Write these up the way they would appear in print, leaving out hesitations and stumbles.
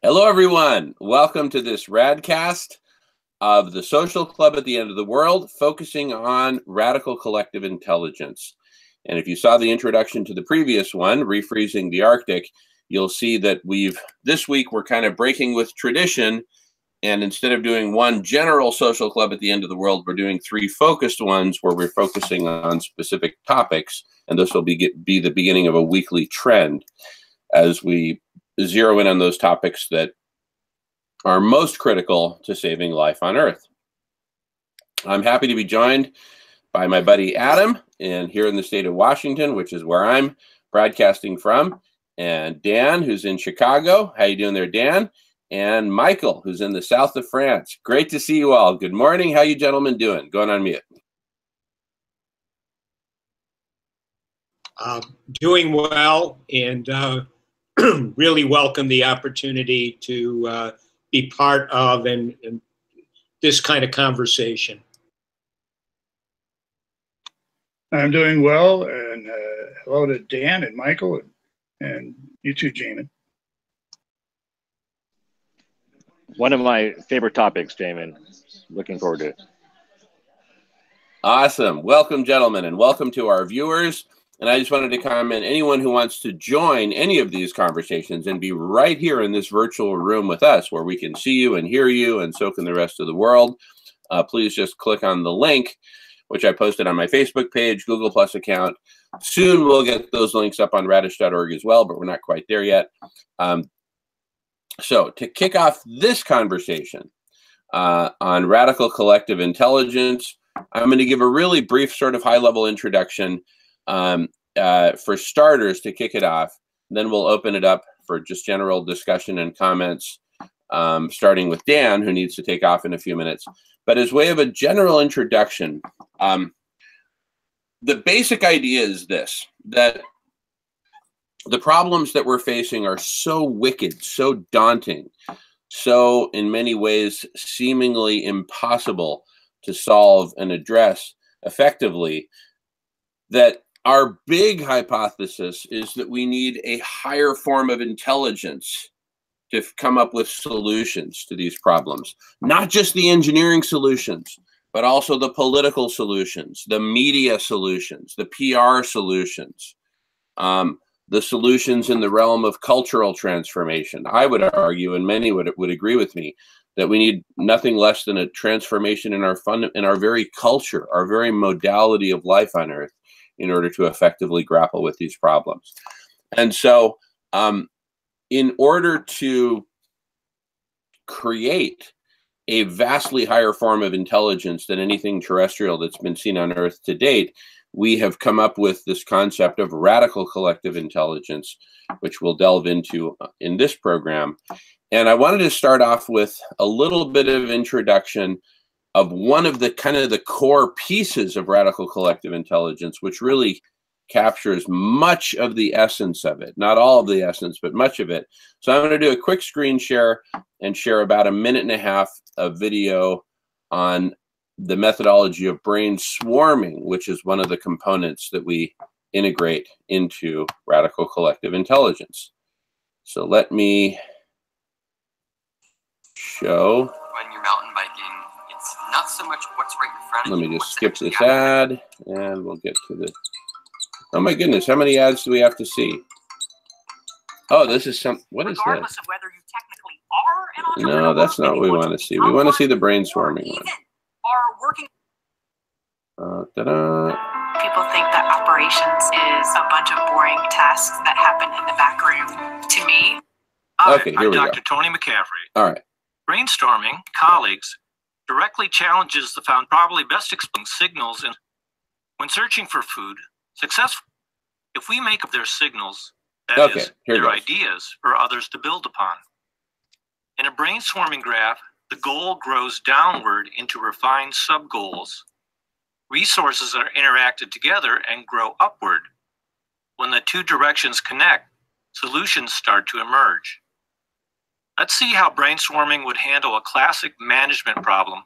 Hello, everyone. Welcome to this Radcast of the Social Club at the End of the World, focusing on radical collective intelligence. And if you saw the introduction to the previous one, Refreezing the Arctic, you'll see that this week we're kind of breaking with tradition. And instead of doing one general social club at the end of the world, we're doing three focused ones where we're focusing on specific topics. And this will be the beginning of a weekly trend as we zero in on those topics that are most critical to saving life on Earth. I'm happy to be joined by my buddy Adam, and here in the state of Washington, which is where I'm broadcasting from, and Dan, who's in Chicago. How you doing there, Dan? And Michael, who's in the south of France. Great to see you all. Good morning. How you gentlemen doing? Going on mute. Doing well, and really welcome the opportunity to be part of and this kind of conversation. I'm doing well, and hello to Dan and Michael and you too, Jamin. One of my favorite topics, Jamin. Looking forward to it. Awesome. Welcome, gentlemen, and welcome to our viewers. And I just wanted to comment, anyone who wants to join any of these conversations and be right here in this virtual room with us where we can see you and hear you, and so can the rest of the world, please just click on the link, which I posted on my Facebook page, Google Plus account. Soon we'll get those links up on radish.org as well, but we're not quite there yet. So to kick off this conversation on radical collective intelligence, I'm going to give a really brief sort of high-level introduction for starters to kick it off. Then we'll open it up for just general discussion and comments, starting with Dan, who needs to take off in a few minutes. But as way of a general introduction, the basic idea is this, that the problems that we're facing are so wicked, so daunting, so in many ways seemingly impossible to solve and address effectively, that our big hypothesis is that we need a higher form of intelligence to come up with solutions to these problems. Not just the engineering solutions, but also the political solutions, the media solutions, the PR solutions, the solutions in the realm of cultural transformation. I would argue, and many would agree with me, that we need nothing less than a transformation in our very culture, our very modality of life on Earth, in order to effectively grapple with these problems. And so in order to create a vastly higher form of intelligence than anything terrestrial that's been seen on Earth to date, we have come up with this concept of radical collective intelligence, which we'll delve into in this program. And I wanted to start off with a little bit of introduction of one of the kind of the core pieces of radical collective intelligence, which really captures much of the essence of it. Not all of the essence, but much of it. So I'm going to do a quick screen share and share about 1.5 minutes of video on the methodology of brain swarming, which is one of the components that we integrate into radical collective intelligence. So let me show. When you're mountain biking, it's not so much what's right in front of you. Let me just skip this ad, and we'll get to the... Oh my goodness, how many ads do we have to see? Oh, this is some... What is this? Regardless of whether you technically are an entrepreneur. No, that's not what we want to see. We want to see the brain swarming one. Are working. Ta-da. People think that operations is a bunch of boring tasks that happen in the back room. To me, okay, here we go. I'm Dr. Tony McCaffrey. All right. Brainstorming colleagues directly challenges the found probably best explain signals and when searching for food successfully. If we make up their signals, that is, their ideas for others to build upon. In a brainstorming graph, the goal grows downward into refined sub-goals. Resources are interacted together and grow upward. When the two directions connect, solutions start to emerge. Let's see how brainstorming would handle a classic management problem,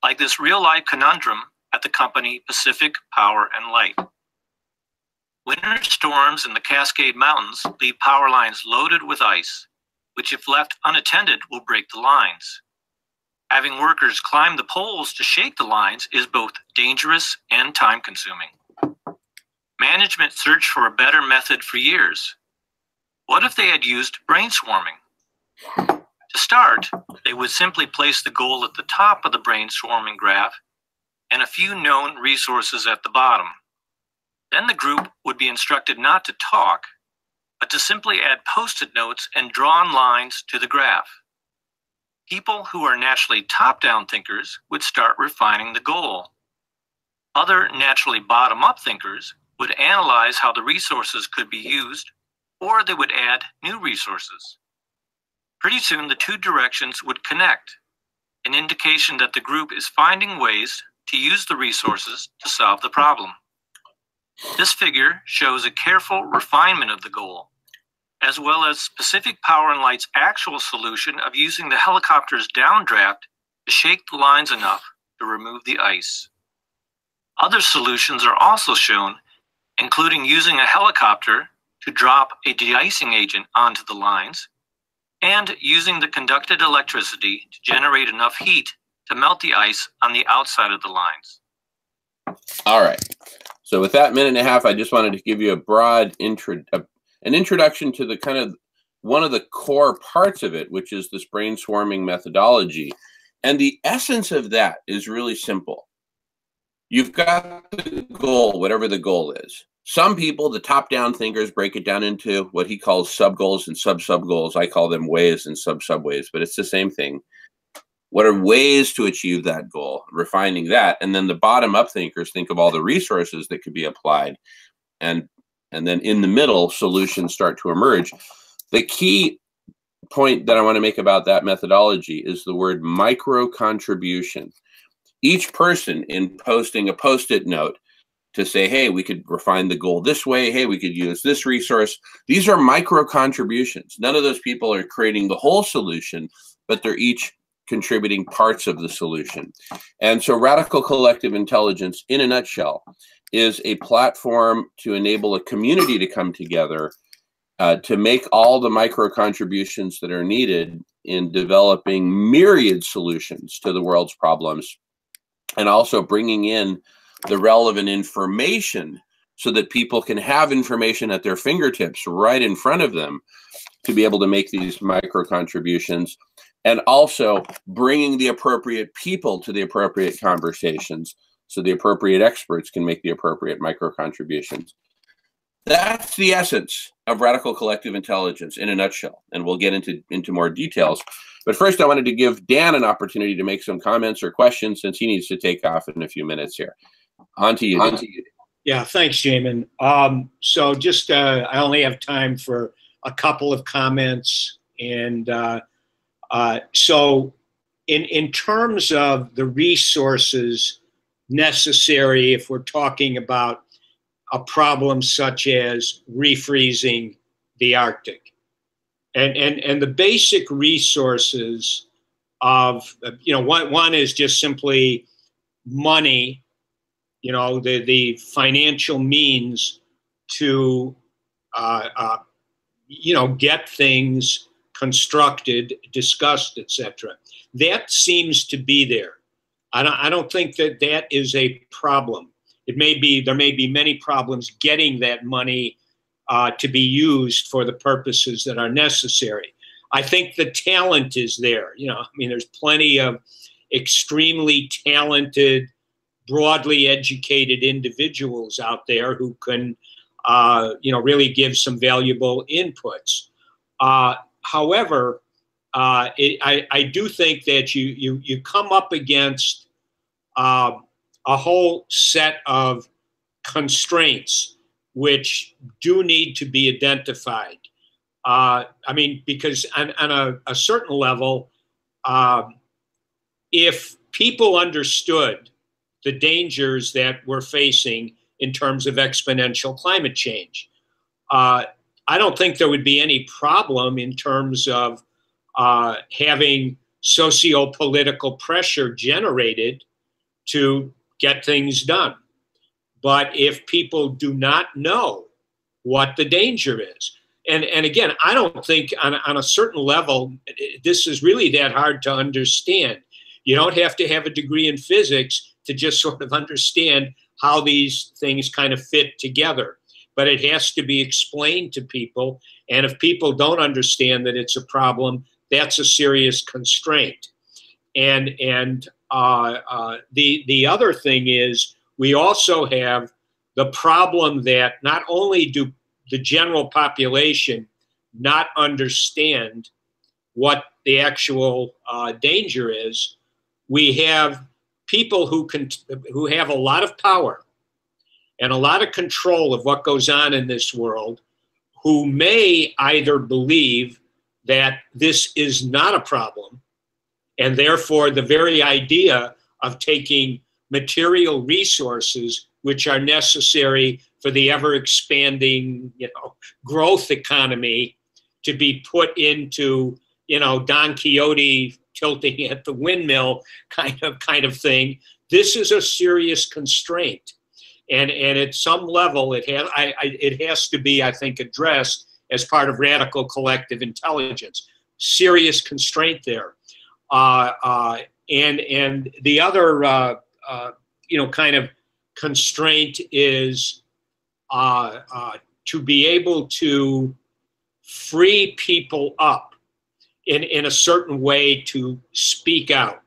like this real-life conundrum at the company Pacific Power and Light. Winter storms in the Cascade Mountains leave power lines loaded with ice. which if left unattended will break the lines. Having workers climb the poles to shake the lines is both dangerous and time-consuming. Management searched for a better method for years. What if they had used brainstorming? To start, they would simply place the goal at the top of the brainstorming graph and a few known resources at the bottom. Then the group would be instructed not to talk, but to simply add post-it notes and drawn lines to the graph. People who are naturally top-down thinkers would start refining the goal. Other naturally bottom-up thinkers would analyze how the resources could be used, or they would add new resources. Pretty soon, the two directions would connect, an indication that the group is finding ways to use the resources to solve the problem. This figure shows a careful refinement of the goal, as well as Pacific Power and Light's actual solution of using the helicopter's downdraft to shake the lines enough to remove the ice. Other solutions are also shown, including using a helicopter to drop a de-icing agent onto the lines, and using the conducted electricity to generate enough heat to melt the ice on the outside of the lines. All right. So with that minute and a half, I just wanted to give you a broad an introduction to the kind of one of the core parts of it, which is this brainstorming methodology. And the essence of that is really simple. You've got the goal, whatever the goal is. Some people, the top-down thinkers, break it down into what he calls sub-goals and sub-sub-goals. I call them ways and sub-sub-ways, but it's the same thing. What are ways to achieve that goal? Refining that. And then the bottom-up thinkers think of all the resources that could be applied. And then in the middle, solutions start to emerge. The key point that I want to make about that methodology is the word micro-contribution. Each person in posting a post-it note to say, hey, we could refine the goal this way. Hey, we could use this resource. These are micro-contributions. None of those people are creating the whole solution, but they're each contributing parts of the solution. And so Radical Collective Intelligence, in a nutshell, is a platform to enable a community to come together to make all the micro-contributions that are needed in developing myriad solutions to the world's problems, and also bringing in the relevant information so that people can have information at their fingertips right in front of them to be able to make these micro-contributions, and also bringing the appropriate people to the appropriate conversations so the appropriate experts can make the appropriate micro-contributions. That's the essence of Radical Collective Intelligence in a nutshell, and we'll get into more details. But first, I wanted to give Dan an opportunity to make some comments or questions since he needs to take off in a few minutes here. On to you, Dan. Yeah, thanks, Jamin. So just, I only have time for a couple of comments. And so in terms of the resources necessary, if we're talking about a problem such as refreezing the Arctic, and the basic resources of, one is just simply money, the financial means to, get things constructed, discussed, etc. That seems to be there. I don't think that is a problem. There may be many problems getting that money to be used for the purposes that are necessary. I think the talent is there. There's plenty of extremely talented, broadly educated individuals out there who can, really give some valuable inputs. However, I do think that you come up against a whole set of constraints which do need to be identified. Because on a certain level, if people understood the dangers that we're facing in terms of exponential climate change, I don't think there would be any problem in terms of having socio-political pressure generated to get things done. But if people do not know what the danger is, And again, I don't think on a certain level, this is really that hard to understand. You don't have to have a degree in physics to just sort of understand how these things kind of fit together. But it has to be explained to people. And if people don't understand that it's a problem, that's a serious constraint. And the other thing is, we also have the problem that not only do the general population not understand what the actual danger is, we have people who have a lot of power and a lot of control of what goes on in this world, who may either believe that this is not a problem, and therefore the very idea of taking material resources which are necessary for the ever-expanding, growth economy to be put into, Don Quixote tilting at the windmill kind of thing. This is a serious constraint, and at some level, it has to be, I think, addressed as part of radical collective intelligence. Serious constraint there, and the other, kind of constraint is to be able to free people up in a certain way to speak out.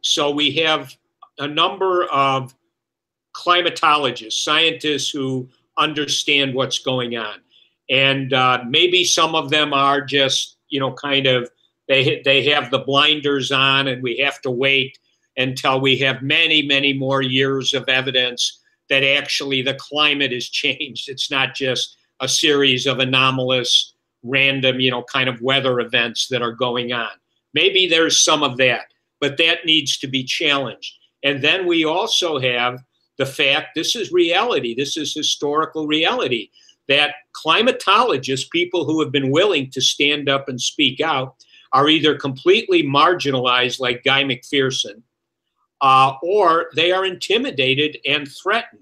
So we have a number of climatologists, scientists who understand what's going on. And maybe some of them are just, they have the blinders on, and we have to wait until we have many, many more years of evidence that actually the climate has changed. It's not just a series of anomalous, random, kind of weather events that are going on. Maybe there's some of that, but that needs to be challenged. And then we also have the fact, this is reality, this is historical reality, that climatologists, people who have been willing to stand up and speak out, are either completely marginalized like Guy McPherson, or they are intimidated and threatened.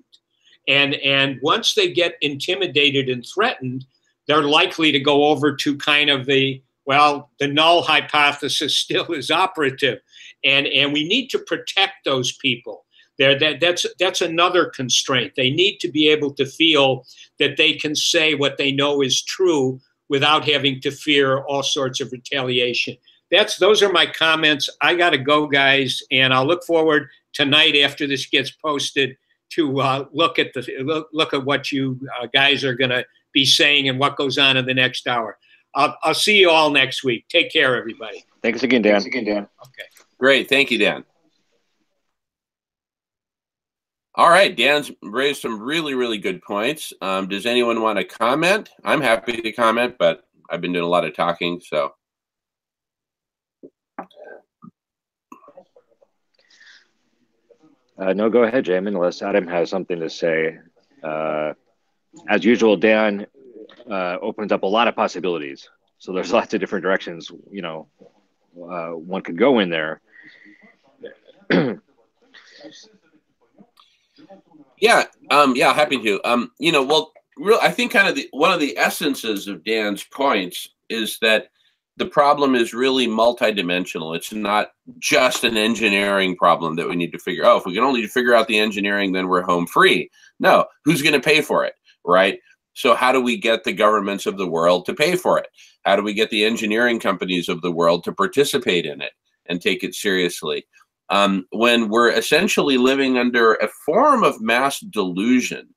And once they get intimidated and threatened, they're likely to go over to kind of the null hypothesis still is operative. And we need to protect those people. That's another constraint. They need to be able to feel that they can say what they know is true without having to fear all sorts of retaliation. Those are my comments. I got to go, guys, and I'll look forward tonight after this gets posted to look at what you guys are going to be saying and what goes on in the next hour. I'll see you all next week. Take care, everybody. Thanks again, Dan. Okay. Great. Thank you, Dan. All right. Dan's raised some really, really good points. Does anyone want to comment? I'm happy to comment, but I've been doing a lot of talking, so. No, go ahead, Jamin, unless Adam has something to say. As usual, Dan opens up a lot of possibilities. So there's lots of different directions, one could go in there. Yeah, happy to. I think kind of one of the essences of Dan's points is that the problem is really multidimensional. It's not just an engineering problem that we need to figure out. If we can only figure out the engineering, then we're home free. No, who's going to pay for it, right? So how do we get the governments of the world to pay for it? How do we get the engineering companies of the world to participate in it and take it seriously? When we're essentially living under a form of mass delusion,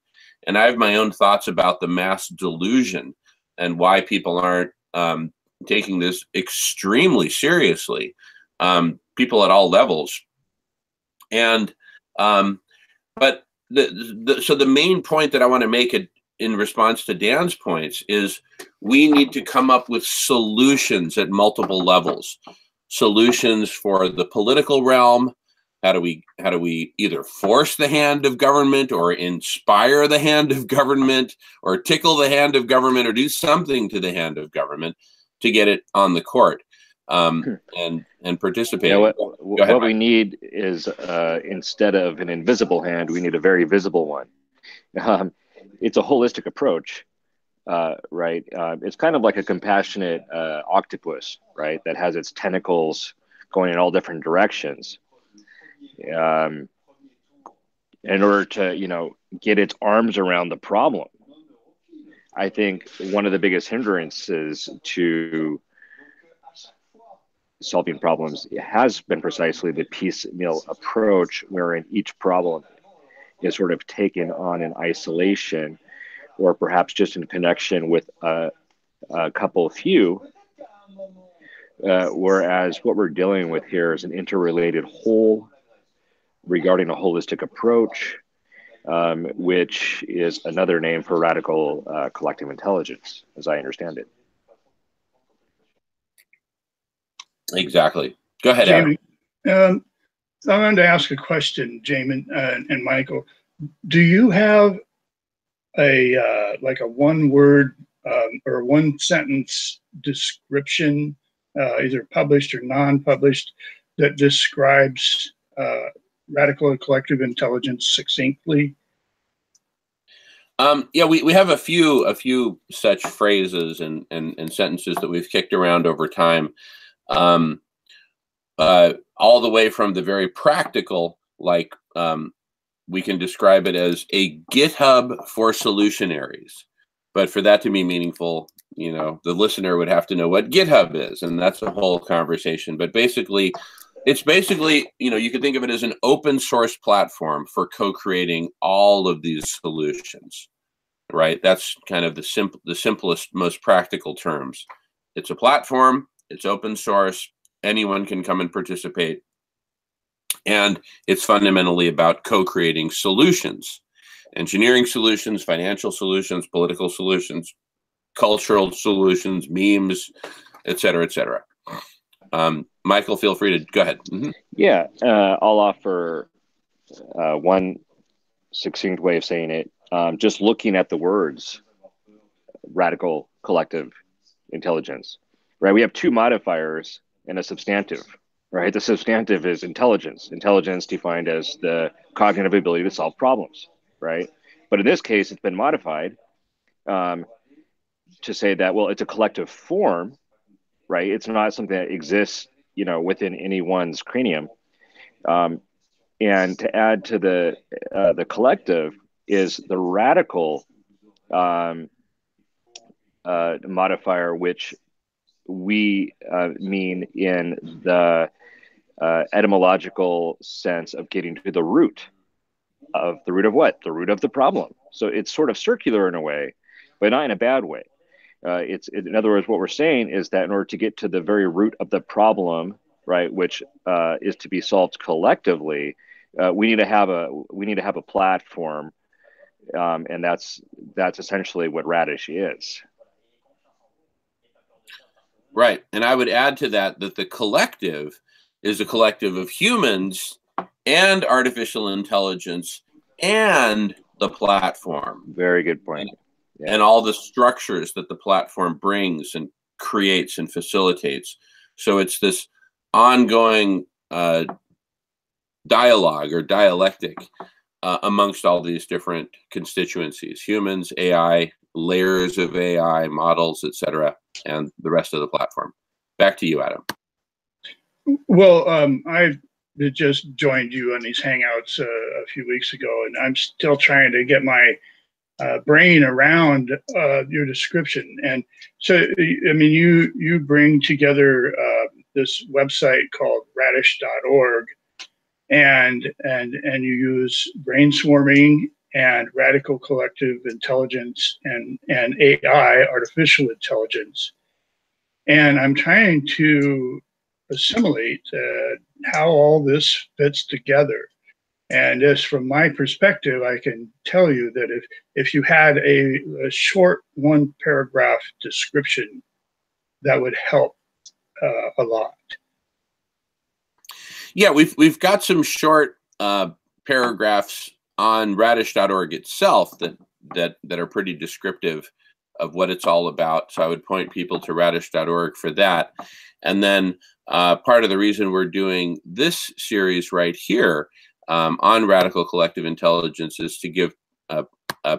and I have my own thoughts about the mass delusion and why people aren't taking this extremely seriously, people at all levels. And but the main point that I want to make in response to Dan's points is we need to come up with solutions at multiple levels. Solutions for the political realm. How do we either force the hand of government or inspire the hand of government or tickle the hand of government or do something to the hand of government to get it on the court and participate? What we need is instead of an invisible hand, we need a very visible one. It's a holistic approach. right? It's kind of like a compassionate octopus, right? That has its tentacles going in all different directions. In order to, you know, get its arms around the problem. I think one of the biggest hindrances to solving problems has been precisely the piecemeal approach, wherein each problem is sort of taken on in isolation, or perhaps just in connection with a couple few, whereas what we're dealing with here is an interrelated whole regarding a holistic approach, which is another name for radical collective intelligence, as I understand it. Exactly. Go ahead, Jamin. Adam. I wanted to ask a question, Jamin and Michael. Do you have a like a one-word or one-sentence description, either published or non-published, that describes radical and collective intelligence succinctly? Yeah, we have a few such phrases and sentences that we've kicked around over time, all the way from the very practical, like we can describe it as a GitHub for solutionaries. But for that to be meaningful, you know, the listener would have to know what GitHub is, and that's a whole conversation. But basically, it's basically, you know, you could think of it as an open source platform for co-creating all of these solutions, right? That's kind of the simplest, most practical terms. It's a platform, it's open source, anyone can come and participate. And it's fundamentally about co-creating solutions, engineering solutions, financial solutions, political solutions, cultural solutions, memes, et cetera, et cetera. Michael, feel free to go ahead. Mm-hmm. Yeah, I'll offer one succinct way of saying it. Just looking at the words, radical collective intelligence, right? We have two modifiers and a substantive, right? The substantive is intelligence. Intelligence defined as the cognitive ability to solve problems, right? But in this case, it's been modified to say that, well, it's a collective form, right? It's not something that exists, you know, within anyone's cranium. And to add to the collective is the radical modifier, which we mean in the etymological sense of getting to the root of what? The root of the problem. So it's sort of circular in a way, but not in a bad way. In other words, what we're saying is that in order to get to the very root of the problem, right, which is to be solved collectively, we need to have a platform, and that's essentially what Radish is. Right, and I would add to that the collective is a collective of humans and artificial intelligence and the platform. Very good point. Yeah. And all the structures that the platform brings and creates and facilitates. So it's this ongoing dialogue or dialectic amongst all these different constituencies: humans, AI, layers of AI, models, etc., and the rest of the platform. Back to you, Adam. Well, I just joined you on these Hangouts a few weeks ago, and I'm still trying to get my brain around your description. And so, I mean, you bring together this website called radish.org, and you use brainstorming and radical collective intelligence and AI, artificial intelligence. And I'm trying to assimilate how all this fits together. And just from my perspective, I can tell you that if you had a short one-paragraph description, that would help a lot. Yeah, we've got some short paragraphs on radish.org itself that are pretty descriptive of what it's all about. So I would point people to radish.org for that. And then part of the reason we're doing this series right here on radical collective intelligence is to give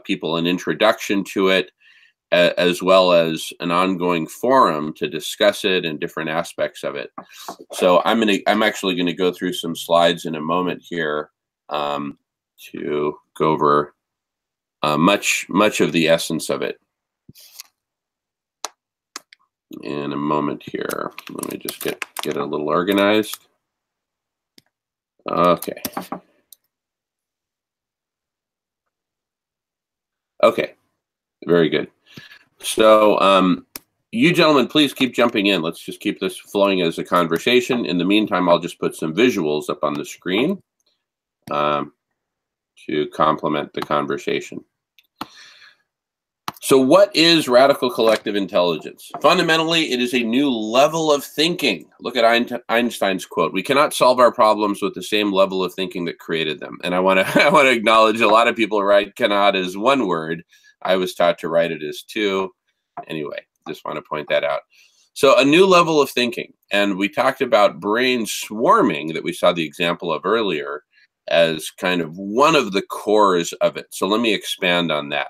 people an introduction to it as well as an ongoing forum to discuss it and different aspects of it. So I'm actually going to go through some slides in a moment here to go over much of the essence of it in a moment here. Let me just get a little organized. Okay. Okay, very good. So you gentlemen, please keep jumping in. Let's just keep this flowing as a conversation. In the meantime, I'll just put some visuals up on the screen to complement the conversation. So what is radical collective intelligence? Fundamentally, it is a new level of thinking. Look at Einstein's quote: "We cannot solve our problems with the same level of thinking that created them." And I want to acknowledge a lot of people write "cannot" as one word. I was taught to write it as two. Anyway, just want to point that out. So a new level of thinking. And we talked about brain swarming that we saw the example of earlier as kind of one of the cores of it. So let me expand on that.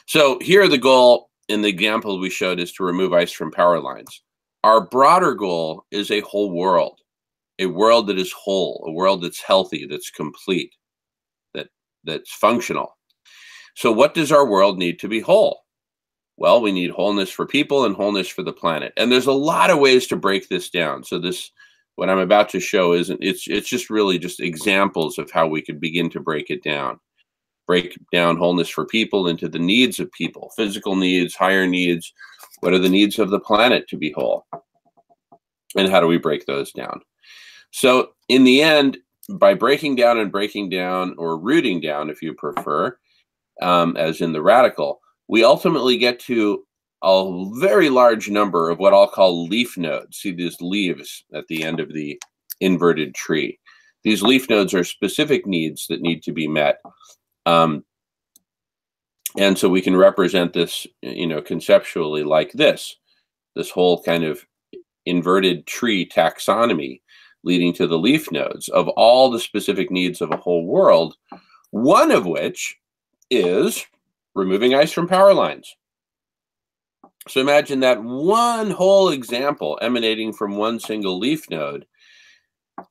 So here the goal in the example we showed is to remove ice from power lines. Our broader goal is a whole world, a world that is whole, a world that's healthy, that's complete, that's functional. So what does our world need to be whole? Well, we need wholeness for people and wholeness for the planet. And there's a lot of ways to break this down. So this, what I'm about to show it's just really just examples of how we could begin to break it down. Break down wholeness for people into the needs of people, physical needs, higher needs. What are the needs of the planet to be whole? And how do we break those down? So in the end, by breaking down, or rooting down, if you prefer, as in the radical, we ultimately get to a very large number of what I'll call leaf nodes. See these leaves at the end of the inverted tree. These leaf nodes are specific needs that need to be met. And so we can represent this, conceptually like this whole kind of inverted tree taxonomy leading to the leaf nodes of all the specific needs of a whole world, one of which is removing ice from power lines. So imagine that one whole example emanating from one single leaf node,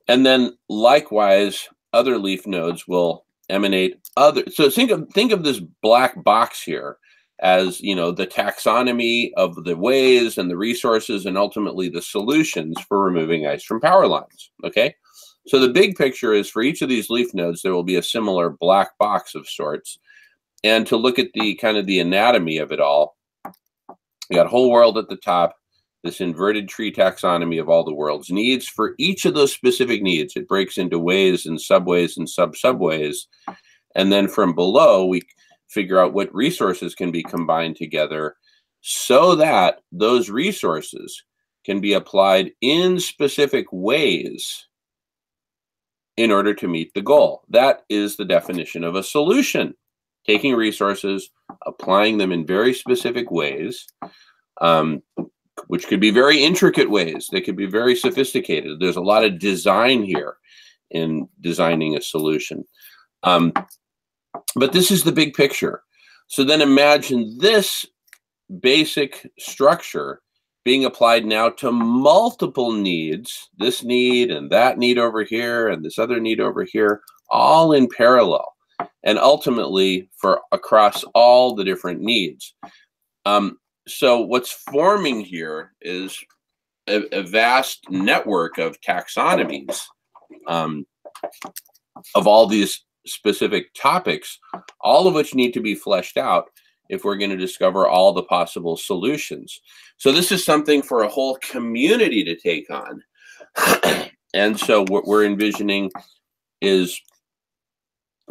and then likewise other leaf nodes will emanate other. So think of this black box here as, the taxonomy of the ways and the resources and ultimately the solutions for removing ice from power lines. Okay, so the big picture is for each of these leaf nodes there will be a similar black box of sorts. And to look at the kind of the anatomy of it all, you got whole world at the top, this inverted tree taxonomy of all the world's needs. For each of those specific needs, it breaks into ways and subways and sub-subways. And then from below, we figure out what resources can be combined together so that those resources can be applied in specific ways in order to meet the goal. That is the definition of a solution. Taking resources, applying them in very specific ways, which could be very intricate ways. They could be very sophisticated. There's a lot of design here in designing a solution. But this is the big picture. So then imagine this basic structure being applied now to multiple needs, this need and that need over here and this other need over here, all in parallel. And ultimately for across all the different needs. So what's forming here is a vast network of taxonomies of all these specific topics, all of which need to be fleshed out if we're going to discover all the possible solutions. So this is something for a whole community to take on. And so what we're envisioning is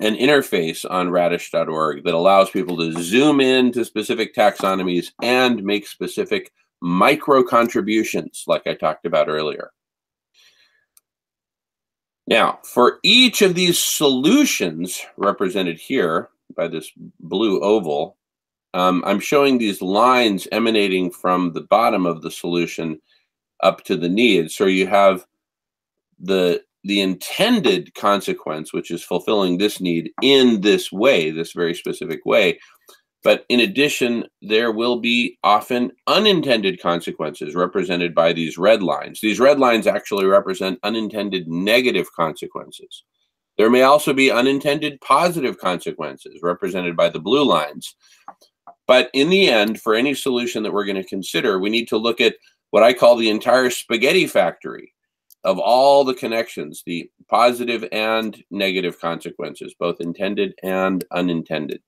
an interface on radish.org that allows people to zoom in to specific taxonomies and make specific micro contributions like I talked about earlier. Now, for each of these solutions represented here by this blue oval, I'm showing these lines emanating from the bottom of the solution up to the need. So you have the intended consequence, which is fulfilling this need in this way, this very specific way. But in addition, there will be often unintended consequences represented by these red lines. These red lines actually represent unintended negative consequences. There may also be unintended positive consequences represented by the blue lines. But in the end, for any solution that we're going to consider, we need to look at what I call the entire spaghetti factory of all the connections, the positive and negative consequences, both intended and unintended.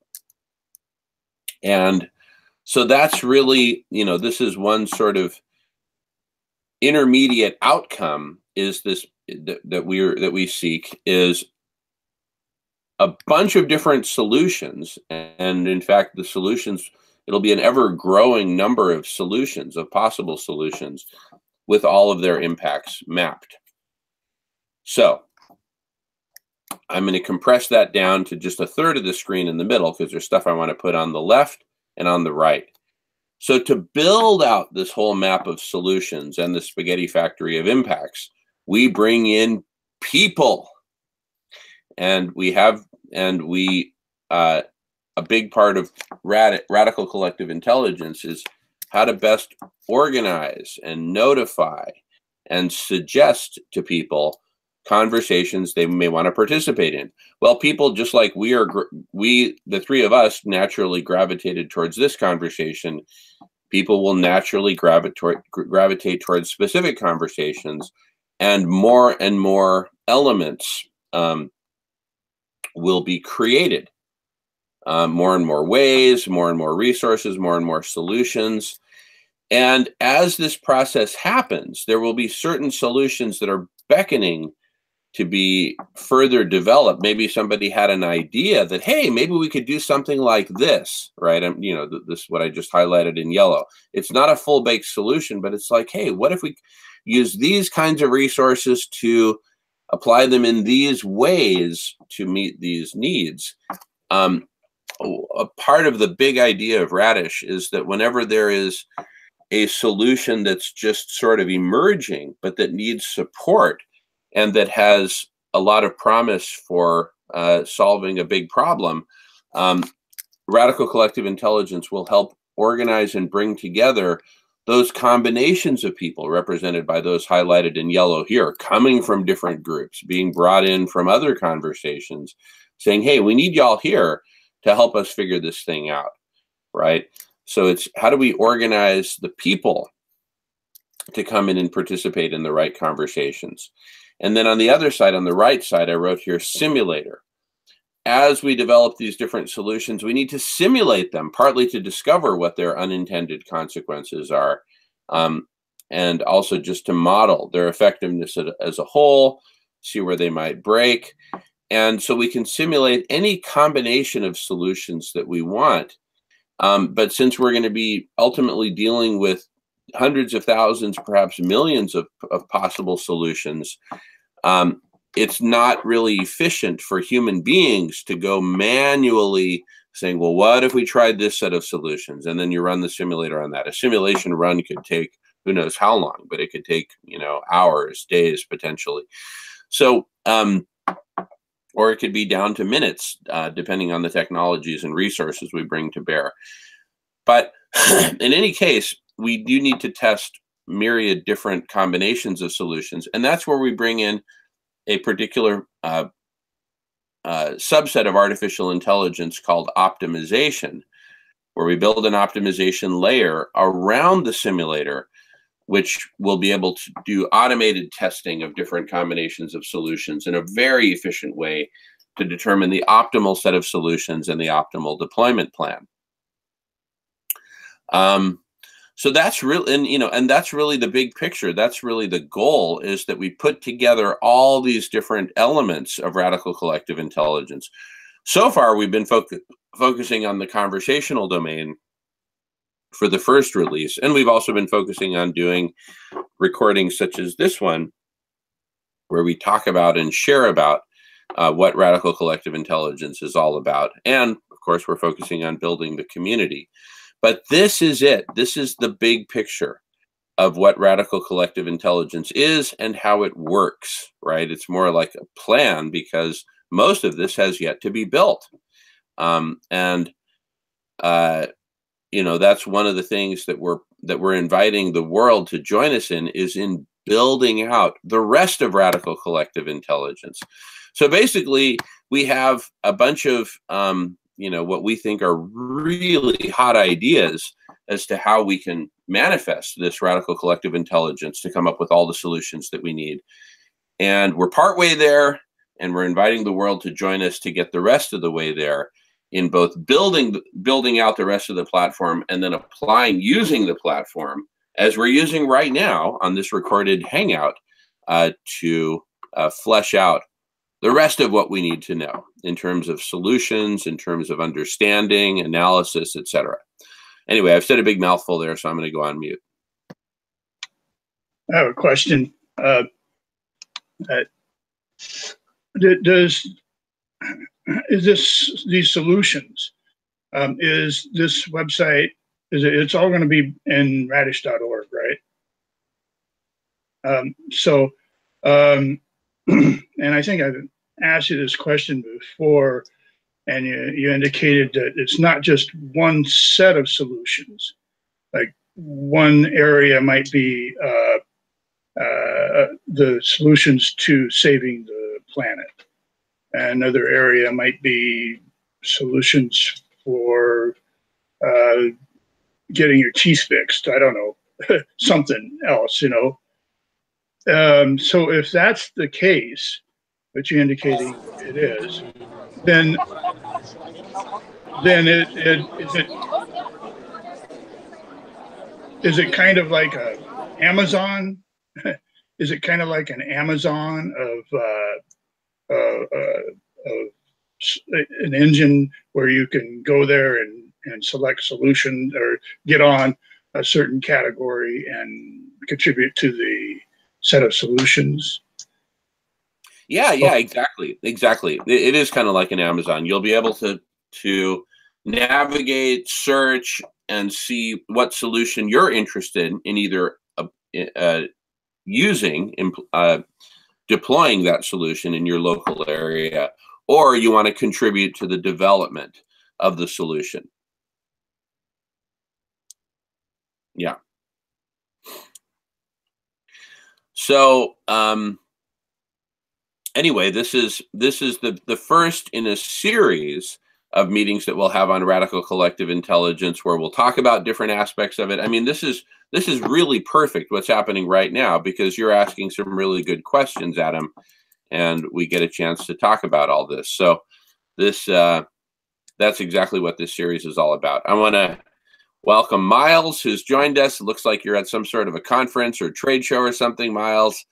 And so that's really, this is one sort of intermediate outcome is this that we seek is a bunch of different solutions. And in fact, the solutions, it'll be an ever-growing number of solutions, of possible solutions, with all of their impacts mapped. So I'm going to compress that down to just a third of the screen in the middle because there's stuff I want to put on the left and on the right. So to build out this whole map of solutions and the spaghetti factory of impacts, we bring in people. And a big part of radical collective intelligence is how to best organize and notify and suggest to people conversations they may want to participate in. Well, people, just like the three of us naturally gravitated towards this conversation, people will naturally gravitate towards specific conversations, and more elements will be created. More and more ways, more and more resources, more and more solutions. And as this process happens, there will be certain solutions that are beckoning to be further developed. Maybe somebody had an idea that, hey, maybe we could do something like this, right? This what I just highlighted in yellow. It's not a full-baked solution, but it's like, hey, what if we use these kinds of resources to apply them in these ways to meet these needs? A part of the big idea of Radish is that whenever there is a solution that's just sort of emerging, but that needs support and that has a lot of promise for solving a big problem, radical collective intelligence will help organize and bring together those combinations of people represented by those highlighted in yellow here, coming from different groups, being brought in from other conversations, saying, hey, we need y'all here to help us figure this thing out, right? So it's how do we organize the people to come in and participate in the right conversations? And then on the other side, on the right side, I wrote here simulator. As we develop these different solutions, we need to simulate them, partly to discover what their unintended consequences are, and also just to model their effectiveness as a whole, see where they might break. And so we can simulate any combination of solutions that we want. But since we're going to be ultimately dealing with hundreds of thousands, perhaps millions of possible solutions, it's not really efficient for human beings to go manually saying, well, what if we tried this set of solutions? And then you run the simulator on that. A simulation run could take who knows how long, but it could take, hours, days, potentially. So, or it could be down to minutes, depending on the technologies and resources we bring to bear. But in any case, we do need to test myriad different combinations of solutions. And that's where we bring in a particular subset of artificial intelligence called optimization, where we build an optimization layer around the simulator, which will be able to do automated testing of different combinations of solutions in a very efficient way to determine the optimal set of solutions and the optimal deployment plan. So that's really, and that's really the big picture. That's really the goal, is that we put together all these different elements of radical collective intelligence. So far, we've been focusing on the conversational domain for the first release, and we've also been focusing on doing recordings such as this one, where we talk about and share about what radical collective intelligence is all about. And of course, we're focusing on building the community. But this is it. This is the big picture of what radical collective intelligence is and how it works, right? It's more like a plan, because most of this has yet to be built. you know, that's one of the things that we're inviting the world to join us in, is in building out the rest of radical collective intelligence. So basically, we have a bunch of you know, what we think are really hot ideas as to how we can manifest this radical collective intelligence to come up with all the solutions that we need. And we're partway there, and we're inviting the world to join us to get the rest of the way there, in both building out the rest of the platform, and then using the platform as we're using right now on this recorded hangout to flesh out the rest of what we need to know in terms of solutions, in terms of understanding, analysis, etc. Anyway, I've said a big mouthful there, so I'm going to go on mute. I have a question. These solutions, is this website, it's all going to be in radish.org, right? And I think I've asked you this question before, and you indicated that it's not just one set of solutions. Like one area might be the solutions to saving the planet. Another area might be solutions for getting your teeth fixed. I don't know, something else, you know. So if that's the case, which you're indicating it is, then is it kind of like a Amazon? Is it kind of like an Amazon of an engine where you can go there and select solution or get on a certain category and contribute to the set of solutions? Yeah, exactly. It is kind of like an Amazon. You'll be able to navigate, search, and see what solution you're interested in either using, deploying that solution in your local area, or you want to contribute to the development of the solution. Yeah. So anyway, this is the first in a series of meetings that we'll have on radical collective intelligence, where we'll talk about different aspects of it. I mean, this is really perfect what's happening right now, because you're asking some really good questions, Adam, and we get a chance to talk about all this. So this that's exactly what this series is all about. I want to welcome Miles, who's joined us. It looks like you're at some sort of a conference or trade show or something, Miles.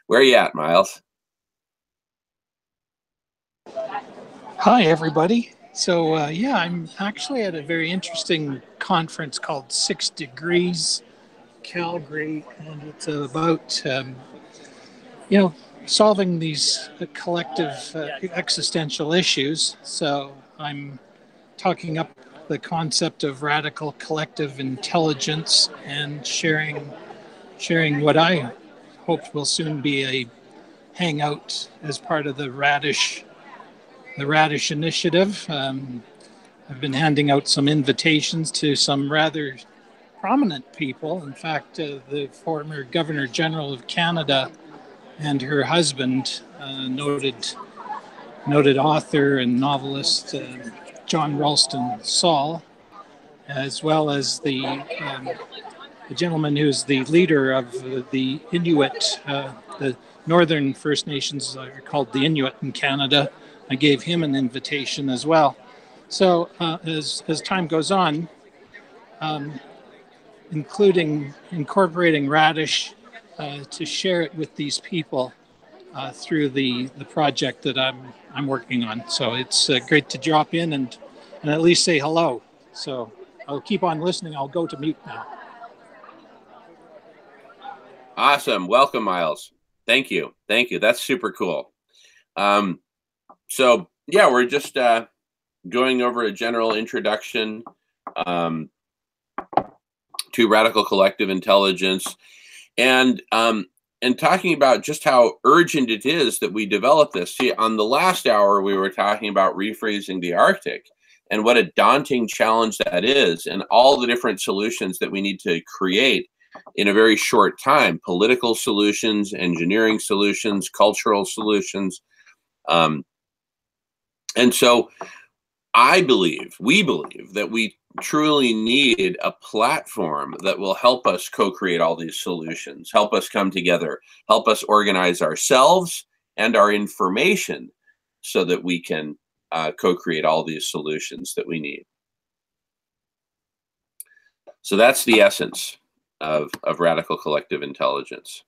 Where are you at, Miles? Hi, everybody. So, yeah, I'm actually at a very interesting conference called 6 Degrees Calgary, and it's about, solving these collective existential issues. So I'm talking up the concept of radical collective intelligence and sharing what I hope will soon be a hangout as part of the Radish initiative. I've been handing out some invitations to some rather prominent people. In fact, the former Governor General of Canada and her husband, noted author and novelist John Ralston Saul, as well as the gentleman who's the leader of the Inuit, the Northern First Nations are called the Inuit in Canada. I gave him an invitation as well. So as time goes on, incorporating Radish to share it with these people through the project that I'm working on. So it's great to drop in and at least say hello. So I'll keep on listening. I'll go to mute now. Awesome. Welcome, Miles. Thank you. That's super cool. So yeah, we're just going over a general introduction to radical collective intelligence, and talking about just how urgent it is that we develop this. See, on the last hour, we were talking about rephrasing the Arctic and what a daunting challenge that is, and all the different solutions that we need to create in a very short time: political solutions, engineering solutions, cultural solutions. And so we believe that we truly need a platform that will help us co-create all these solutions, help us come together, help us organize ourselves and our information so that we can co-create all these solutions that we need. So that's the essence of radical collective intelligence.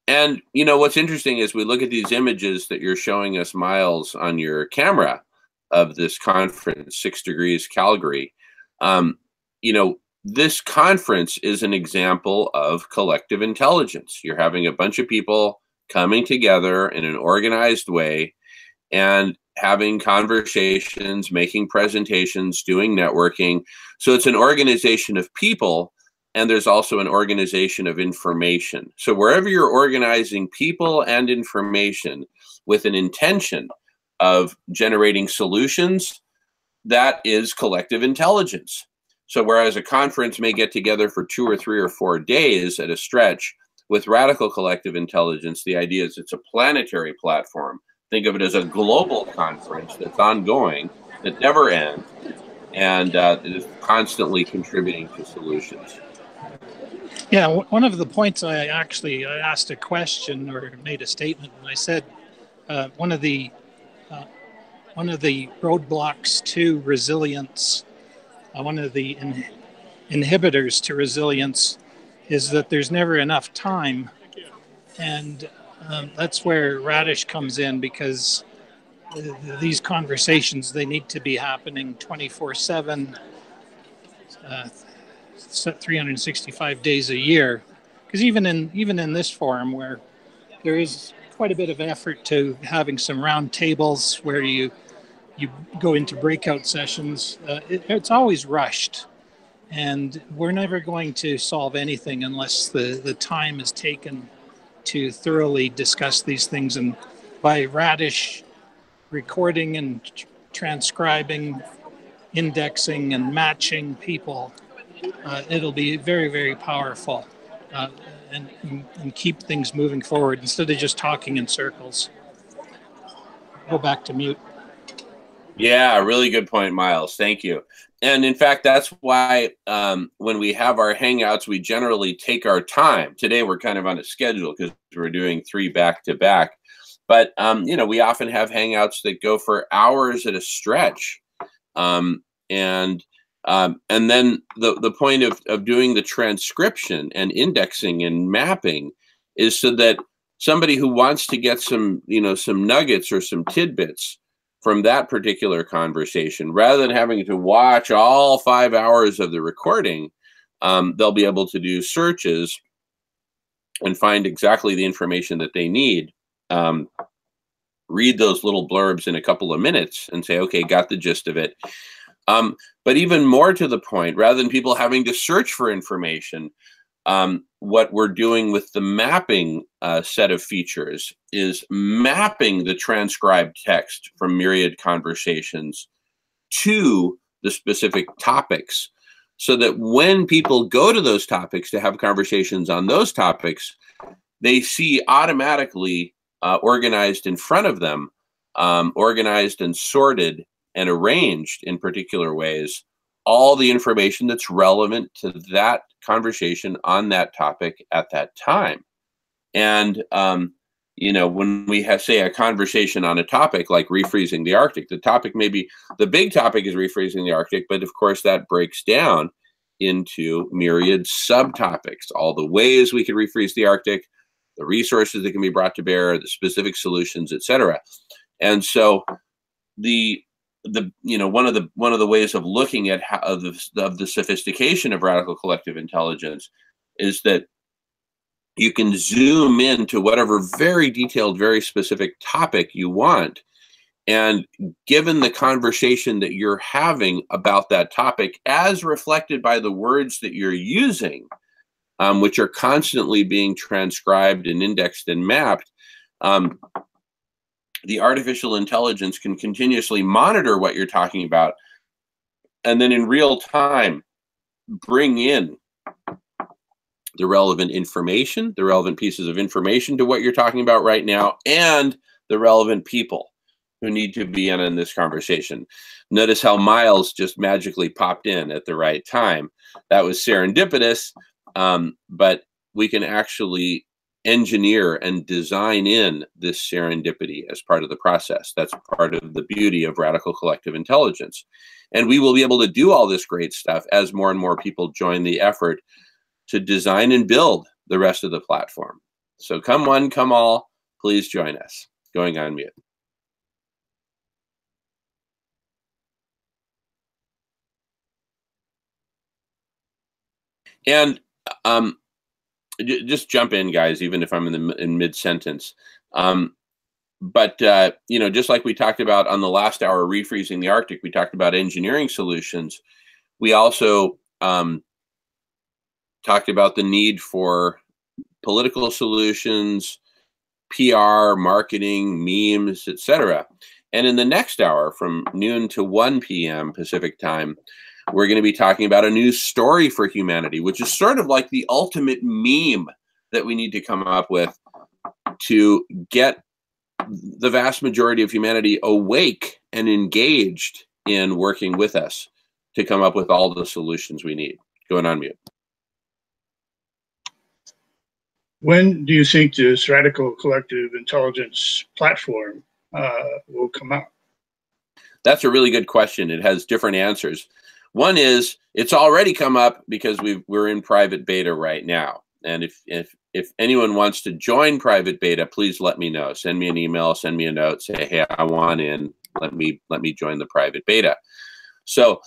And, you know, what's interesting is we look at these images that you're showing us, Miles, on your camera of this conference, 6 Degrees Calgary. You know, this conference is an example of collective intelligence. You're having a bunch of people coming together in an organized way and having conversations, making presentations, doing networking. So it's an organization of people, and there's also an organization of information. So wherever you're organizing people and information with an intention of generating solutions, that is collective intelligence. So whereas a conference may get together for 2 or 3 or 4 days at a stretch, with radical collective intelligence, the idea is it's a planetary platform. Think of it as a global conference that's ongoing, that never ends, and is constantly contributing to solutions. Yeah, one of the points I asked a question or made a statement, and I said one of the roadblocks to resilience, one of the inhibitors to resilience, is that there's never enough time, and that's where Radish comes in, because these conversations, they need to be happening 24/7. 365 days a year, because even in this forum, where there is quite a bit of effort to having some round tables where you go into breakout sessions, it's always rushed, and we're never going to solve anything unless the time is taken to thoroughly discuss these things. And by Radish recording and transcribing, indexing and matching people, it'll be very, very powerful, and keep things moving forward instead of just talking in circles. Go back to mute. Yeah, really good point, Miles. Thank you. And in fact, that's why when we have our Hangouts, we generally take our time. Today, we're kind of on a schedule because we're doing 3 back-to-back. But, you know, we often have Hangouts that go for hours at a stretch. And then the point of doing the transcription and indexing and mapping is so that somebody who wants to get some nuggets or some tidbits from that particular conversation, rather than having to watch all 5 hours of the recording, they'll be able to do searches and find exactly the information that they need. Read those little blurbs in a couple of minutes and say, okay, got the gist of it. But even more to the point, rather than people having to search for information, what we're doing with the mapping set of features is mapping the transcribed text from myriad conversations to the specific topics, so that when people go to those topics to have conversations on those topics, they see automatically organized in front of them, organized and sorted and arranged in particular ways, all the information that's relevant to that conversation on that topic at that time. And, you know, when we have, say, a conversation on a topic like refreezing the Arctic, the big topic is refreezing the Arctic, but of course that breaks down into myriad subtopics, all the ways we can refreeze the Arctic, the resources that can be brought to bear, the specific solutions, etc. And so one of the ways of looking at the sophistication of radical collective intelligence is that you can zoom into whatever very detailed, very specific topic you want, and given the conversation that you're having about that topic, as reflected by the words that you're using, which are constantly being transcribed and indexed and mapped, the artificial intelligence can continuously monitor what you're talking about, and then in real time bring in the relevant information, the relevant pieces of information to what you're talking about right now, and the relevant people who need to be in this conversation. Notice how Miles just magically popped in at the right time. That was serendipitous, but we can actually engineer and design in this serendipity as part of the process. That's part of the beauty of radical collective intelligence. And we will be able to do all this great stuff as more and more people join the effort to design and build the rest of the platform. So come one, come all, please join us. Going on mute. And just jump in, guys, even if I'm in mid-sentence. But you know, just like we talked about on the last hour, refreezing the Arctic, we talked about engineering solutions. We also talked about the need for political solutions, PR, marketing, memes, etc. And in the next hour, from noon to 1 p.m. Pacific time, we're going to be talking about a new story for humanity, which is sort of like the ultimate meme that we need to come up with to get the vast majority of humanity awake and engaged in working with us to come up with all the solutions we need. Going on mute. When do you think this radical collective intelligence platform will come out? That's a really good question. It has different answers. One is it's already come up because we're in private beta right now. And if anyone wants to join private beta, please let me know. Send me an email, send me a note, say, hey, I want in. Let me join the private beta. So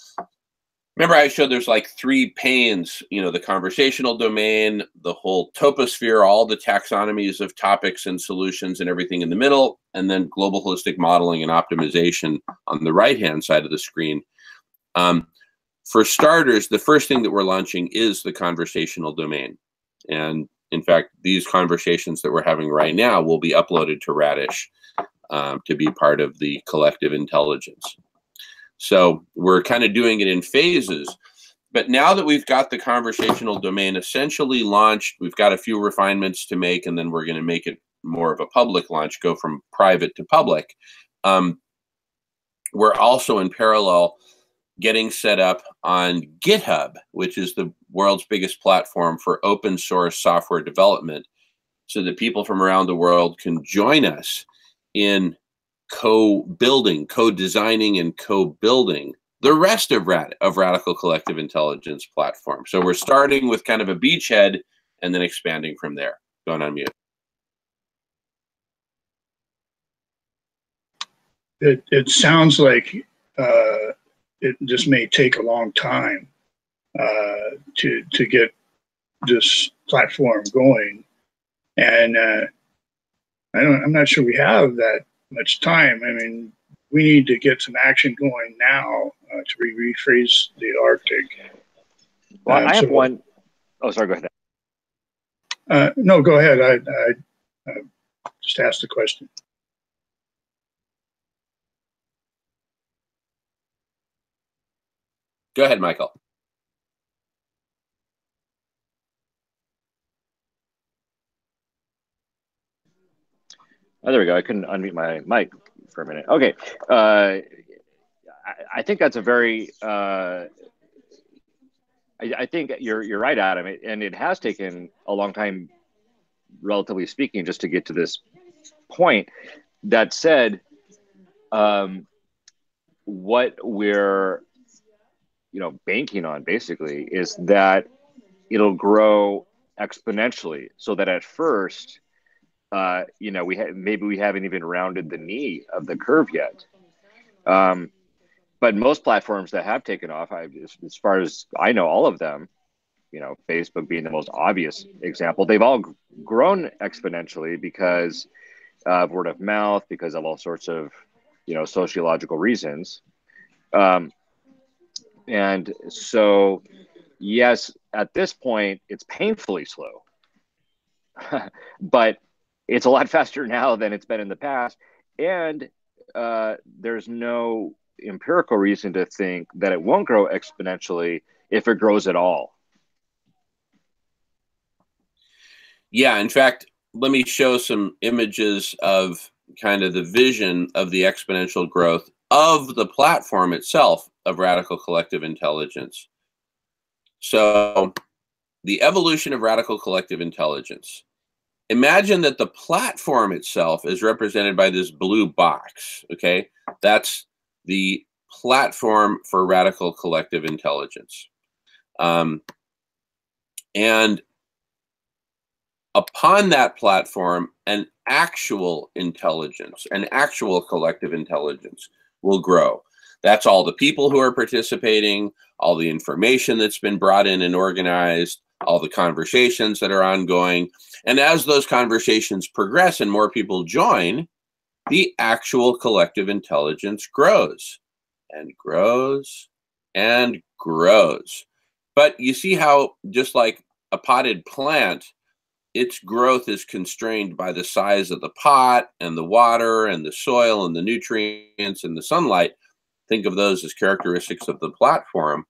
remember I showed there's like 3 panes, you know, the conversational domain, the whole toposphere, all the taxonomies of topics and solutions and everything in the middle, and then global holistic modeling and optimization on the right-hand side of the screen. For starters, the first thing that we're launching is the conversational domain. And in fact, these conversations that we're having right now will be uploaded to Radish to be part of the collective intelligence. So we're kind of doing it in phases. But now that we've got the conversational domain essentially launched, we've got a few refinements to make, and then we're going to make it more of a public launch, go from private to public. We're also in parallel getting set up on GitHub, which is the world's biggest platform for open source software development, so that people from around the world can join us in co-building, co-designing, and co-building the rest of Radical Collective Intelligence platform. So we're starting with kind of a beachhead and then expanding from there. Going on mute. It sounds like it just may take a long time to get this platform going, and I'm not sure we have that much time. I mean, we need to get some action going now to rephrase the Arctic. Well, I have one. Oh, sorry. Go ahead. No, go ahead. I just asked the question. Go ahead, Michael. Oh, there we go. I couldn't unmute my mic for a minute. Okay. I think that's a very, I think you're right, Adam. And it has taken a long time, relatively speaking, just to get to this point. That said, what we're banking on basically is that it'll grow exponentially, so that at first, maybe we haven't even rounded the knee of the curve yet. But most platforms that have taken off, as far as I know, all of them, Facebook being the most obvious example, they've all grown exponentially because of word of mouth, because of all sorts of, sociological reasons. And so, yes, at this point, it's painfully slow, but it's a lot faster now than it's been in the past. And there's no empirical reason to think that it won't grow exponentially if it grows at all. Yeah, in fact, let me show some images of kind of the vision of the exponential growth of the platform itself of Radical Collective Intelligence. So the evolution of Radical Collective Intelligence. Imagine that the platform itself is represented by this blue box, okay? That's the platform for Radical Collective Intelligence. And upon that platform, an actual intelligence, an actual collective intelligence will grow. That's all the people who are participating, all the information that's been brought in and organized, all the conversations that are ongoing. And as those conversations progress and more people join, the actual collective intelligence grows and grows and grows. But you see how, just like a potted plant, its growth is constrained by the size of the pot and the water and the soil and the nutrients and the sunlight. Think of those as characteristics of the platform.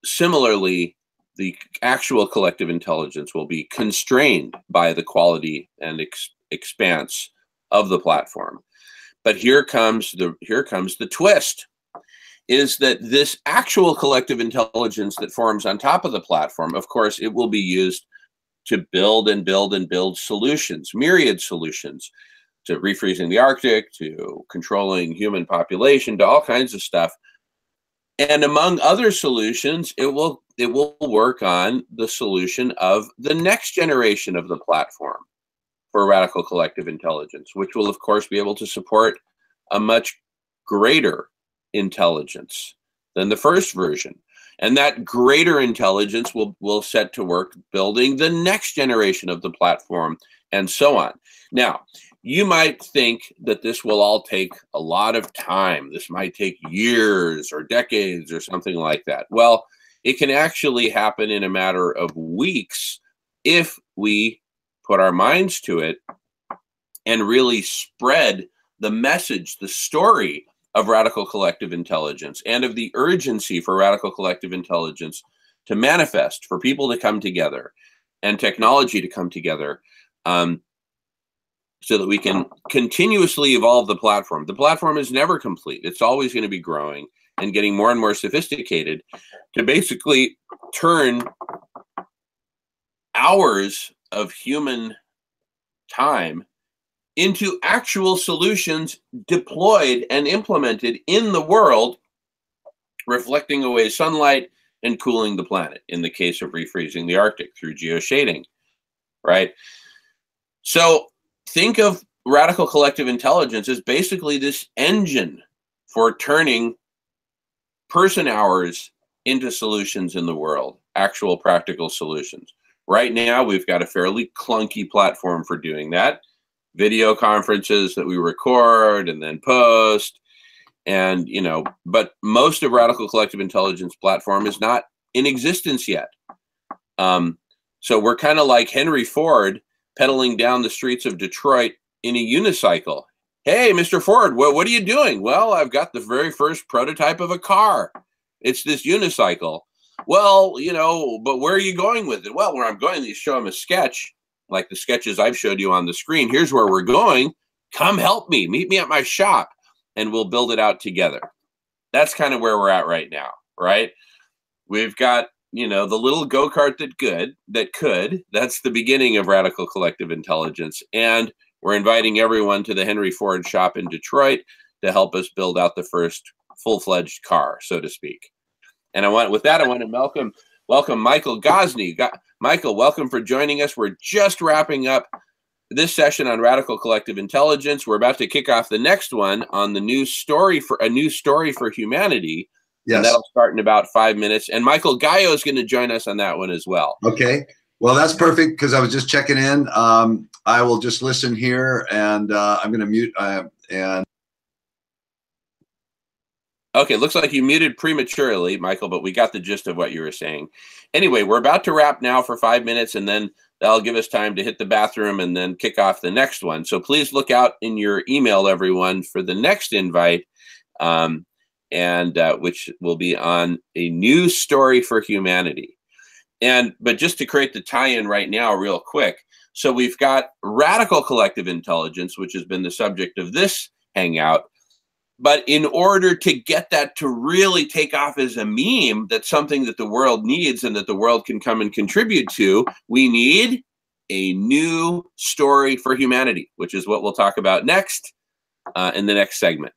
Similarly, the actual collective intelligence will be constrained by the quality and expanse of the platform. But here comes the twist, is that this actual collective intelligence that forms on top of the platform, of course, it will be used to build and build and build solutions, myriad solutions, to refreezing the Arctic, to controlling human population, to all kinds of stuff. And among other solutions, it will work on the solution of the next generation of the platform for Radical Collective Intelligence, which will, of course, be able to support a much greater intelligence than the first version. And that greater intelligence will set to work building the next generation of the platform, and so on. Now, you might think that this will all take a lot of time. This might take years or decades or something like that. Well, it can actually happen in a matter of weeks if we put our minds to it and really spread the message, the story of Radical Collective Intelligence and of the urgency for Radical Collective Intelligence to manifest, for people to come together and technology to come together, so that we can continuously evolve the platform. The platform is never complete. It's always going to be growing and getting more and more sophisticated to basically turn hours of human time into actual solutions deployed and implemented in the world, reflecting away sunlight and cooling the planet, in the case of refreezing the Arctic through geoshading, right? So think of Radical Collective Intelligence as basically this engine for turning person hours into solutions in the world, actual practical solutions. Right now, we've got a fairly clunky platform for doing that. Video conferences that we record and then post, and but most of Radical Collective Intelligence platform is not in existence yet. So we're kind of like Henry Ford pedaling down the streets of Detroit in a unicycle. Hey, Mr. Ford, what are you doing? Well, I've got the very first prototype of a car. It's this unicycle. Well, but where are you going with it? Well, where I'm going, you show him a sketch, like the sketches I've showed you on the screen. Here's where we're going. Come help me. Meet me at my shop, and we'll build it out together. That's kind of where we're at right now, right? We've got, the little go-kart that could. That's the beginning of Radical Collective Intelligence. And we're inviting everyone to the Henry Ford shop in Detroit to help us build out the first full-fledged car, so to speak. And I want to welcome Michael Gosney. Michael, welcome for joining us. We're just wrapping up this session on Radical Collective Intelligence. We're about to kick off the next one on the new story for humanity. Yes. And that'll start in about 5 minutes. And Michael Gaio is going to join us on that one as well. Okay. Well, that's perfect, because I was just checking in. I will just listen here, and I'm going to mute. Okay, looks like you muted prematurely, Michael, but we got the gist of what you were saying. Anyway, we're about to wrap now for 5 minutes, and then that'll give us time to hit the bathroom and then kick off the next one. So please look out in your email, everyone, for the next invite, which will be on a new story for humanity. But just to create the tie-in right now real quick, so we've got radical collective intelligence, which has been the subject of this hangout. But in order to get that to really take off as a meme, that's something that the world needs and that the world can come and contribute to, we need a new story for humanity, which is what we'll talk about next in the next segment.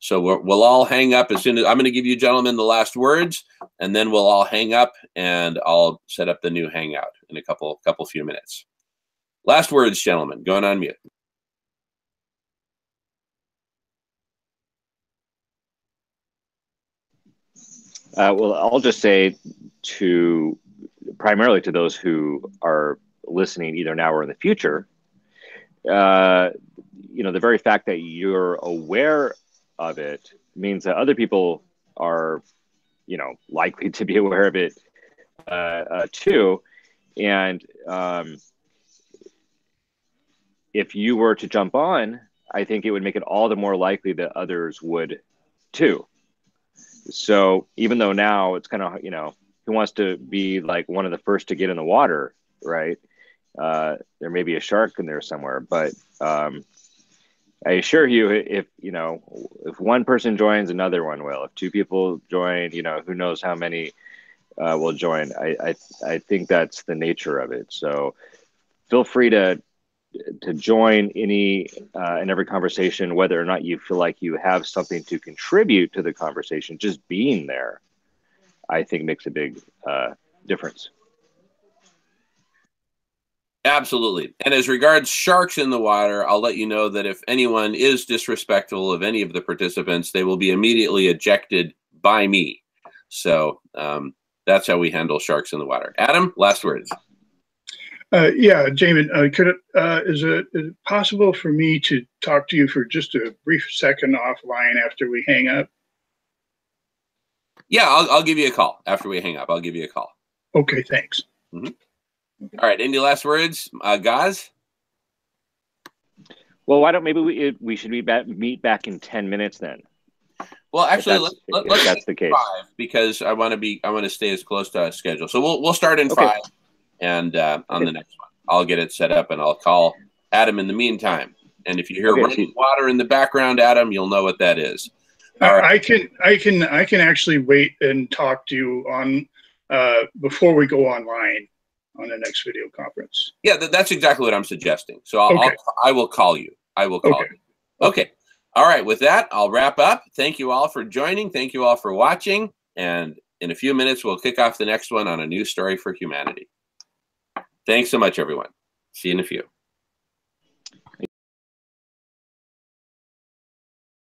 So we'll all hang up as soon as I'm going to give you gentlemen the last words, and then we'll all hang up and I'll set up the new hangout in a few minutes. Last words, gentlemen, going on mute. Well, I'll just say primarily to those who are listening either now or in the future, the very fact that you're aware of it means that other people are, likely to be aware of it too. And if you were to jump on, I think it would make it all the more likely that others would too. So even though now it's kind of, who wants to be like one of the first to get in the water, right? There may be a shark in there somewhere, but I assure you, if one person joins, another one will. If two people join, who knows how many will join. I think that's the nature of it. So feel free to join any and every conversation, whether or not you feel like you have something to contribute to the conversation. Just being there, I think, makes a big difference. Absolutely. And as regards sharks in the water, I'll let you know that if anyone is disrespectful of any of the participants, they will be immediately ejected by me. So that's how we handle sharks in the water. Adam, last words. Yeah, Jamin, is it possible for me to talk to you for just a brief second offline after we hang up? Yeah, I'll give you a call after we hang up. I'll give you a call. Okay, thanks. Mm-hmm. All right, any last words, Gaz? Well, why don't maybe we should meet back in 10 minutes then? Well, actually, let's that's the case. 5 because I want to stay as close to our schedule. So we'll start in 5. And on the next one, I'll get it set up and I'll call Adam in the meantime. And if you hear running water in the background, Adam, you'll know what that is. I can actually wait and talk to you on before we go online on the next video conference. Yeah, that's exactly what I'm suggesting. So I will call you. I will call you. Okay. All right. With that, I'll wrap up. Thank you all for joining. Thank you all for watching. And in a few minutes, we'll kick off the next one on a new story for humanity. Thanks so much, everyone. See you in a few.